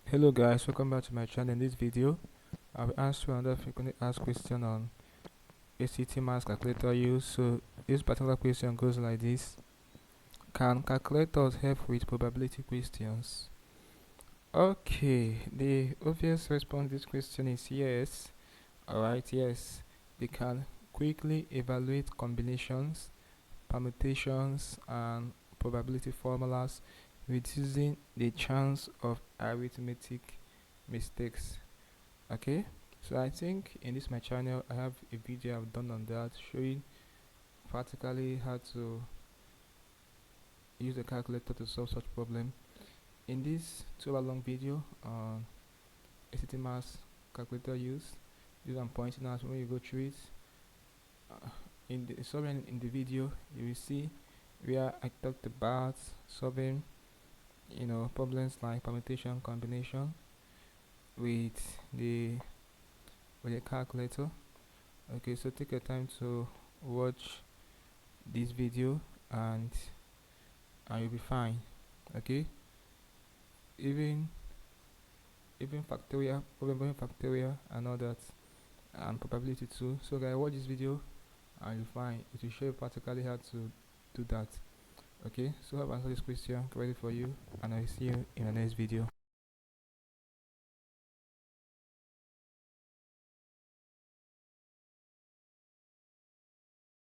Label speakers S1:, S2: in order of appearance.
S1: Hello guys, welcome back to my channel. In this video, I'll answer another frequently asked question on ACT mass calculator use. So this particular question goes like this: can calculators help with probability questions? Okay, the obvious response to this question is yes. Alright, yes, they can quickly evaluate combinations, permutations, and probability formulas, reducing the chance of arithmetic mistakes. Okay, so I think in this my channel I have a video I've done on that, showing practically how to use a calculator to solve such problem. In this 2 hour long video on ACT maths calculator use, this I'm pointing out. When you go through it, uh, in the video you will see where I talked about solving problems like permutation combination with the calculator. Okay, so take your time to watch this video, and you'll be fine. Okay, even factorial, problem factorial and all that, and probability too. So guys, watch this video and you'll find it will show you practically how to do that. Okay, so I've answered this question correctly for you, and I'll see you in the next video.